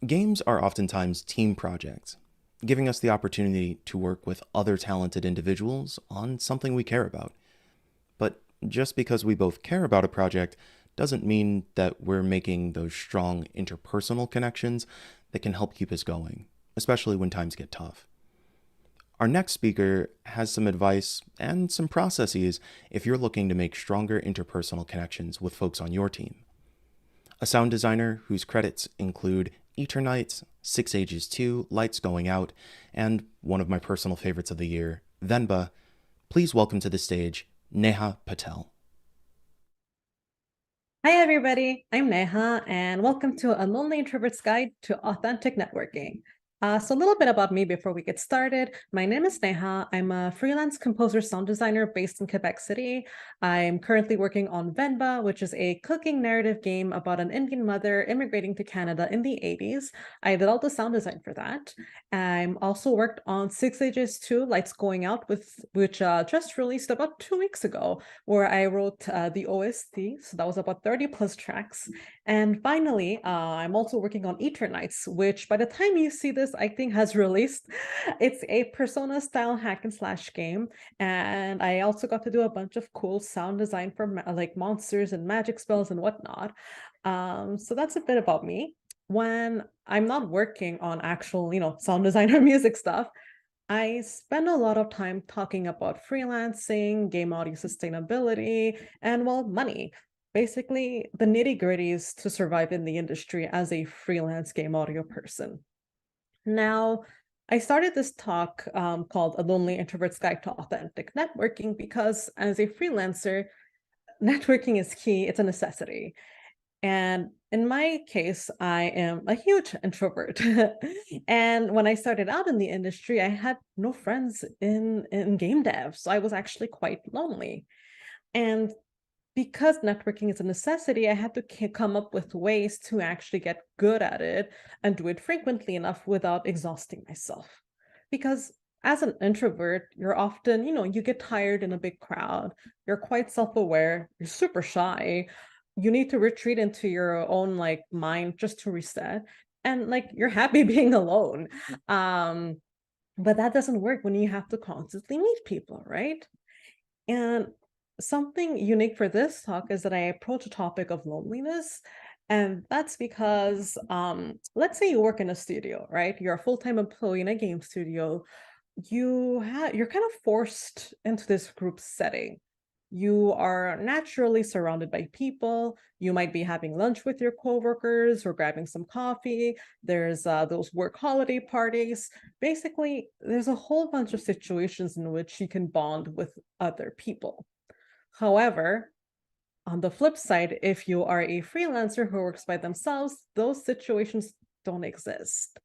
Games are oftentimes team projects, giving us the opportunity to work with other talented individuals on something we care about. But just because we both care about a project doesn't mean that we're making those strong interpersonal connections that can help keep us going, especially when times get tough. Our next speaker has some advice and some processes if you're looking to make stronger interpersonal connections with folks on your team. A sound designer whose credits include Eternights, 6 Ages 2, Lights Going Out, and one of my personal favorites of the year, Venba, please welcome to the stage Neha Patel. Hi, everybody. I'm Neha, and welcome to A Lonely Introvert's Guide to Authentic Networking. So a little bit about me before we get started. My name is Neha. I'm a freelance composer sound designer based in Quebec City. I'm currently working on Venba, which is a cooking narrative game about an Indian mother immigrating to Canada in the 80s. I did all the sound design for that. I'm also worked on 6 Ages 2, Lights Going Out, which just released about 2 weeks ago, where I wrote the OST. So that was about 30 plus tracks. And finally, I'm also working on Eternights, which by the time you see this, I think has released. It's a Persona style hack and slash game. And I also got to do a bunch of cool sound design for like monsters and magic spells and whatnot. So that's a bit about me. When I'm not working on actual, sound design or music stuff, I spend a lot of time talking about freelancing, game audio sustainability, and well, money. Basically, the nitty gritties to survive in the industry as a freelance game audio person. Now, I started this talk called A Lonely Introvert's Guide to Authentic Networking because as a freelancer, networking is key, it's a necessity. And in my case, I am a huge introvert. And when I started out in the industry, I had no friends in game dev. So I was actually quite lonely. And because networking is a necessity, I had to come up with ways to actually get good at it and do it frequently enough without exhausting myself. Because as an introvert, you're often, you get tired in a big crowd, you're quite self aware, you're super shy. You need to retreat into your own like mind just to reset. And like you're happy being alone. Um, but that doesn't work when you have to constantly meet people, right? And something unique for this talk is that I approach a topic of loneliness. And that's because, let's say you work in a studio, right? You're a full-time employee in a game studio. You're kind of forced into this group setting. You are naturally surrounded by people. You might be having lunch with your coworkers or grabbing some coffee. There's those work holiday parties. Basically, there's a whole bunch of situations in which you can bond with other people. However, on the flip side, if you are a freelancer who works by themselves, those situations don't exist.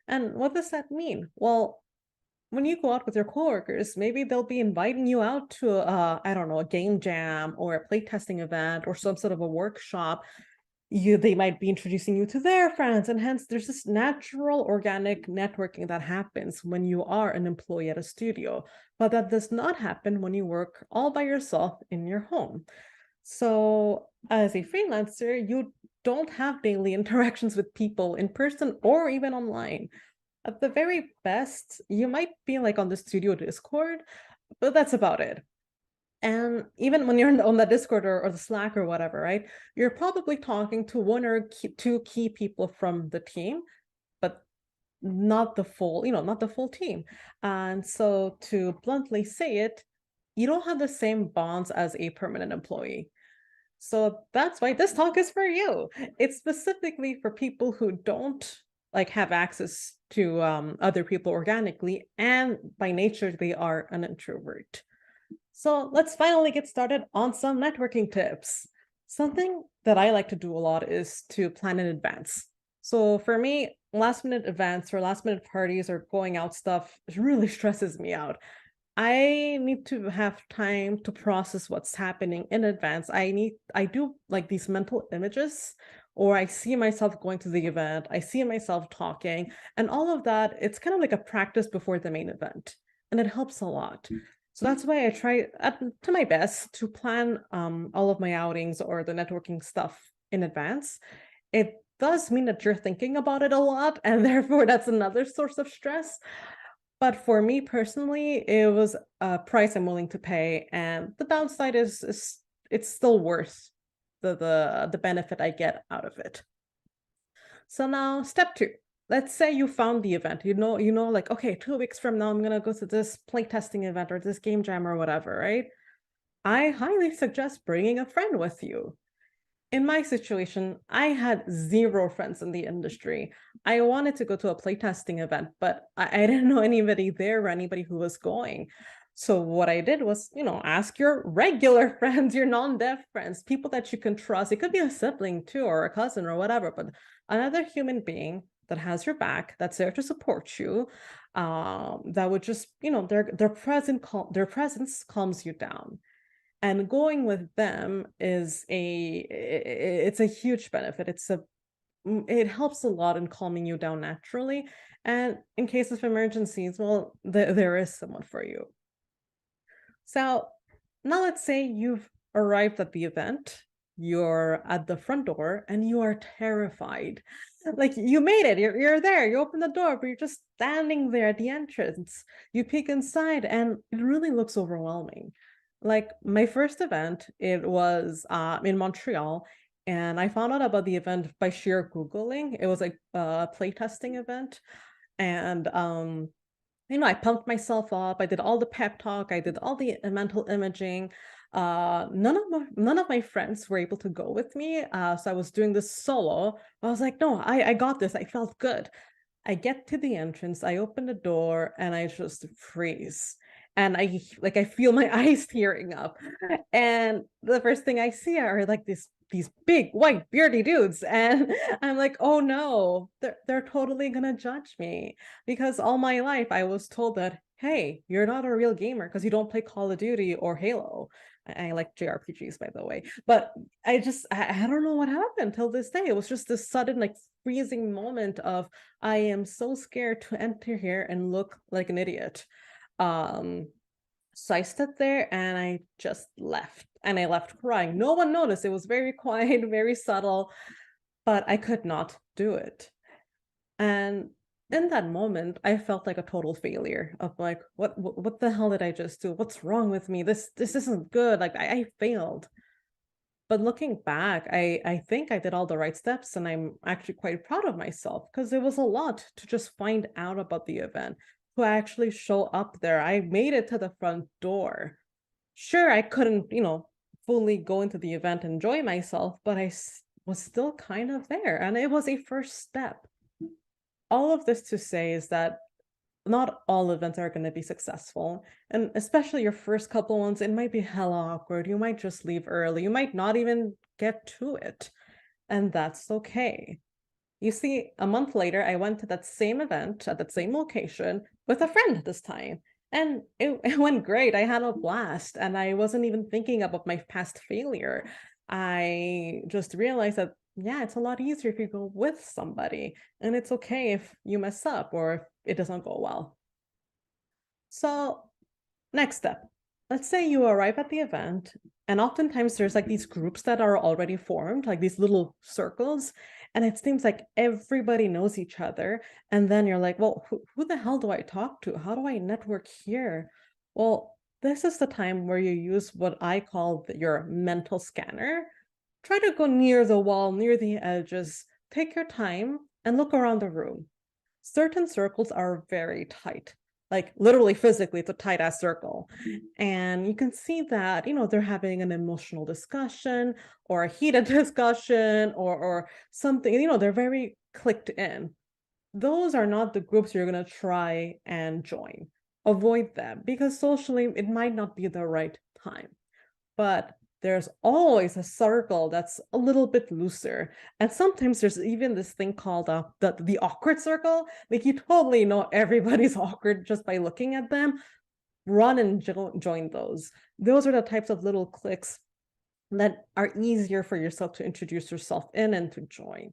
And what does that mean? Well, when you go out with your coworkers, maybe they'll be inviting you out to, I don't know, a game jam or a playtesting event or some sort of a workshop. They might be introducing you to their friends, and hence there's this natural organic networking that happens when you are an employee at a studio, but that does not happen when you work all by yourself in your home. So as a freelancer, you don't have daily interactions with people in person or even online. At the very best, you might be like on the studio Discord, but that's about it. And even when you're on the Discord or the Slack or whatever, right? You're probably talking to one or two key people from the team, but not the full, not the full team. And so to bluntly say it, you don't have the same bonds as a permanent employee. So that's why this talk is for you. It's specifically for people who don't like have access to other people organically, and by nature they are an introvert. So let's finally get started on some networking tips. Something that I like to do a lot is to plan in advance. So for me, last minute events or last minute parties or going out stuff really stresses me out. I need to have time to process what's happening in advance. I do like these mental images, or I see myself going to the event, I see myself talking, and all of that, it's kind of like a practice before the main event. And it helps a lot. So that's why I try to my best to plan all of my outings or the networking stuff in advance. It does mean that you're thinking about it a lot, and therefore that's another source of stress. But for me personally, it was a price I'm willing to pay, and the downside is it's still worth the benefit I get out of it. So now step two. Let's say you found the event. Like, okay, 2 weeks from now, I'm gonna go to this playtesting event or this game jam or whatever, right? I highly suggest bringing a friend with you. In my situation, I had zero friends in the industry. I wanted to go to a playtesting event, but I didn't know anybody there or anybody who was going. So what I did was, ask your regular friends, your non-dev friends, people that you can trust. It could be a sibling too, or a cousin or whatever, but another human being that has your back, that's there to support you, that would just, their presence calms you down. And going with them it's a huge benefit. It helps a lot in calming you down naturally. And in case of emergencies, well, there is someone for you. So now let's say you've arrived at the event, you're at the front door, and you are terrified. Like you made it, you're there, you open the door, but you're just standing there at the entrance. You peek inside, and it really looks overwhelming. Like my first event, it was in Montreal, and I found out about the event by sheer Googling. It was like a playtesting event. And I pumped myself up. I did all the pep talk. I did all the mental imaging. None of my friends were able to go with me. So I was doing this solo. I was like, no, I got this. I felt good. I get to the entrance, I open the door, and I just freeze. And I feel my eyes tearing up. And the first thing I see are like these big white beardy dudes. And I'm like, oh no, they're totally gonna judge me. Because all my life I was told that, hey, you're not a real gamer because you don't play Call of Duty or Halo. I like JRPGs, by the way. But I don't know what happened till this day. It was just this sudden like freezing moment of I am so scared to enter here and look like an idiot. So I stood there and I just left. And I left crying. No one noticed. It was very quiet, very subtle, but I could not do it. And in that moment, I felt like a total failure of like, what the hell did I just do? What's wrong with me? This isn't good. Like I failed. But looking back, I think I did all the right steps, and I'm actually quite proud of myself because it was a lot to just find out about the event, to actually show up there. I made it to the front door. Sure, I couldn't, fully go into the event and enjoy myself, but was still kind of there, and it was a first step. All of this to say is that not all events are going to be successful. And especially your first couple ones, it might be hella awkward. You might just leave early. You might not even get to it. And that's okay. You see, a month later, I went to that same event at that same location with a friend this time. And it went great. I had a blast. And I wasn't even thinking about my past failure. I just realized that, yeah, it's a lot easier if you go with somebody. And it's okay if you mess up or if it doesn't go well. So, next step. Let's say you arrive at the event, and oftentimes there's like these groups that are already formed, like these little circles, and it seems like everybody knows each other. And then you're like, well, who the hell do I talk to? How do I network here? Well, this is the time where you use what I call your mental scanner. Try to go near the wall, near the edges. Take your time and look around the room. Certain circles are very tight, like literally physically, it's a tight ass circle. And you can see that, they're having an emotional discussion or a heated discussion or something, they're very clicked in. Those are not the groups you're going to try and join. Avoid them because socially it might not be the right time. But there's always a circle that's a little bit looser. And sometimes there's even this thing called the awkward circle. Like you totally know everybody's awkward just by looking at them. Run and join those. Those are the types of little cliques that are easier for yourself to introduce yourself in and to join.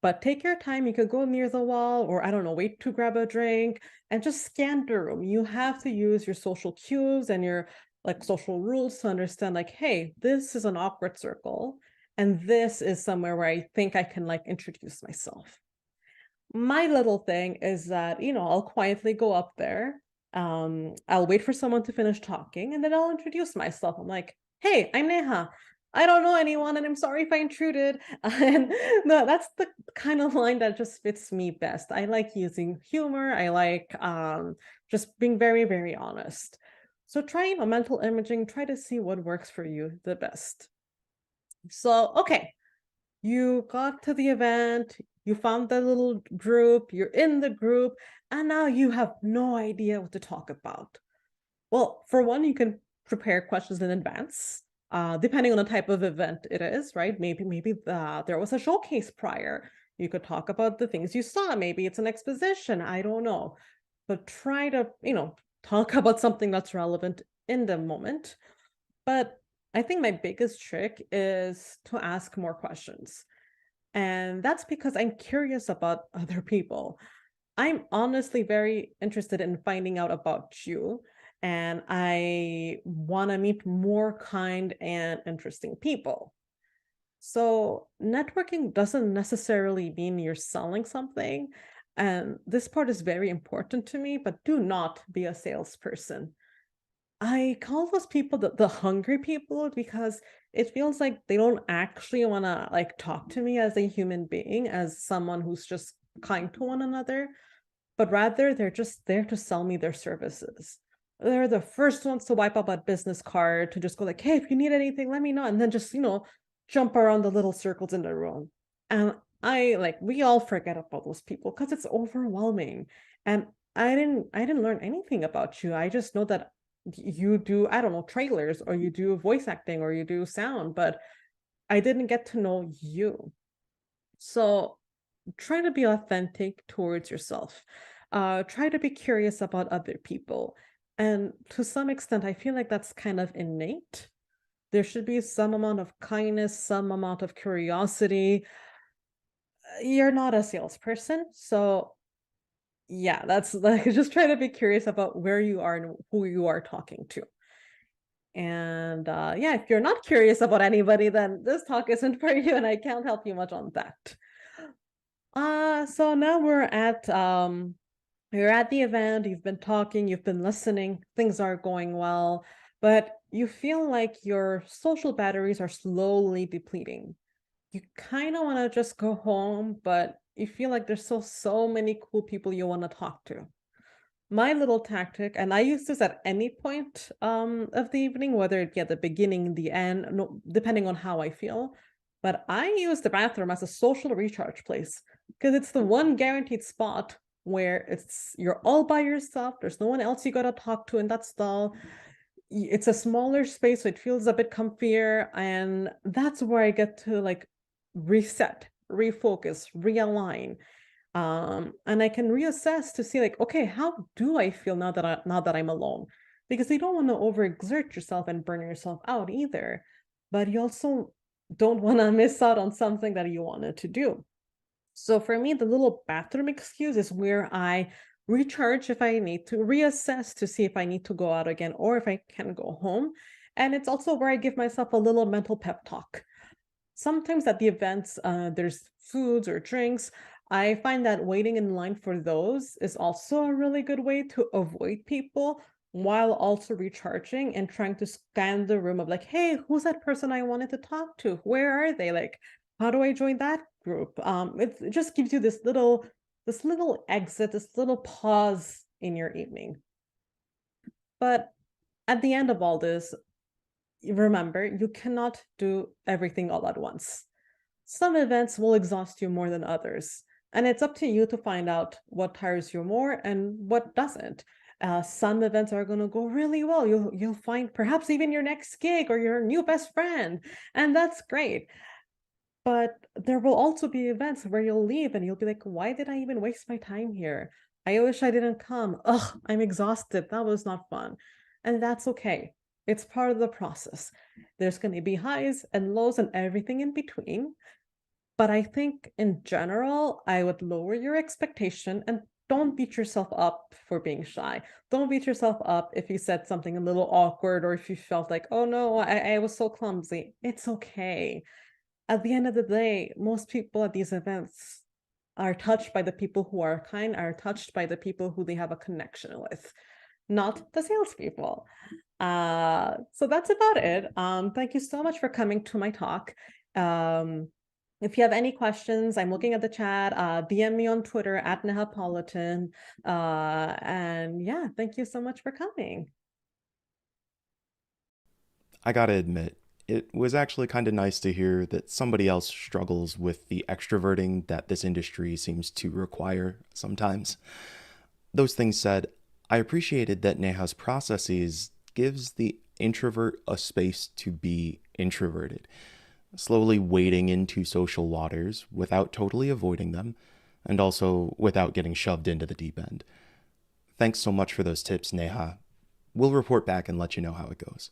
But take your time. You could go near the wall or, I don't know, wait to grab a drink and just scan the room. You have to use your social cues and your like social rules to understand like, hey, this is an awkward circle. And this is somewhere where I think I can like introduce myself. My little thing is that, I'll quietly go up there. I'll wait for someone to finish talking and then I'll introduce myself. I'm like, hey, I'm Neha. I don't know anyone and I'm sorry if I intruded. And no, that's the kind of line that just fits me best. I like using humor. I like just being very, very honest. So try, mental imaging, try to see what works for you the best. So, okay, you got to the event, you found the little group, you're in the group, and now you have no idea what to talk about. Well, for one, you can prepare questions in advance, depending on the type of event it is, right? Maybe there was a showcase prior. You could talk about the things you saw. Maybe it's an exposition. I don't know. But try to, talk about something that's relevant in the moment. But I think my biggest trick is to ask more questions. And that's because I'm curious about other people. I'm honestly very interested in finding out about you. And I want to meet more kind and interesting people. So, networking doesn't necessarily mean you're selling something. And this part is very important to me, but do not be a salesperson. I call those people the hungry people because it feels like they don't actually want to like talk to me as a human being, as someone who's just kind to one another, but rather they're just there to sell me their services. They're the first ones to wipe up a business card to just go like, hey, if you need anything, let me know. And then just, jump around the little circles in the room. And we all forget about those people because it's overwhelming. And I didn't learn anything about you. I just know that you do, I don't know, trailers or you do voice acting or you do sound, but I didn't get to know you. So try to be authentic towards yourself. Try to be curious about other people. And to some extent, I feel like that's kind of innate. There should be some amount of kindness, some amount of curiosity. You're not a salesperson. So, yeah, that's like just try to be curious about where you are and who you are talking to. And yeah, if you're not curious about anybody, then this talk isn't for you, and I can't help you much on that. So now you're at the event, you've been talking, you've been listening, things are going well, but you feel like your social batteries are slowly depleting. You kind of want to just go home, but you feel like there's still so many cool people you want to talk to. My little tactic, and I use this at any point of the evening, whether it be at the beginning, the end, no, depending on how I feel. But I use the bathroom as a social recharge place because it's the one guaranteed spot where you're all by yourself. There's no one else you gotta talk to in that stall. It's a smaller space, so it feels a bit comfier, and that's where I get to like reset, refocus, realign, and I can reassess to see like, okay, how do I feel now that I'm alone? Because you don't want to overexert yourself and burn yourself out either, but you also don't want to miss out on something that you wanted to do. So for me, the little bathroom excuse is where I recharge if I need to, reassess to see if I need to go out again or if I can go home. And it's also where I give myself a little mental pep talk. Sometimes at the events, there's foods or drinks. I find that waiting in line for those is also a really good way to avoid people while also recharging and trying to scan the room of like, hey, who's that person I wanted to talk to? Where are they? Like, how do I join that group? It just gives you this little exit, this little pause in your evening. But at the end of all this, remember, you cannot do everything all at once. Some events will exhaust you more than others, and it's up to you to find out what tires you more and what doesn't. Some events are going to go really well. You'll find perhaps even your next gig or your new best friend, and that's great. But there will also be events where you'll leave and you'll be like, why did I even waste my time here? I wish I didn't come. Ugh, I'm exhausted. That was not fun. And that's okay. It's part of the process. There's going to be highs and lows and everything in between. But I think in general, I would lower your expectation and don't beat yourself up for being shy. Don't beat yourself up if you said something a little awkward or if you felt like, oh no, I was so clumsy. It's okay. at the end of the day, most people at these events are touched by the people who are kind, are touched by the people who they have a connection with, not the salespeople. So that's about it. Thank you so much for coming to my talk. If you have any questions, I'm looking at the chat. DM me on Twitter at Neha Patel. And yeah, thank you so much for coming. I gotta admit, it was actually kind of nice to hear that somebody else struggles with the extroverting that this industry seems to require sometimes. Those things said, I appreciated that Neha's processes gives the introvert a space to be introverted, slowly wading into social waters without totally avoiding them, and also without getting shoved into the deep end. Thanks so much for those tips, Neha. We'll report back and let you know how it goes.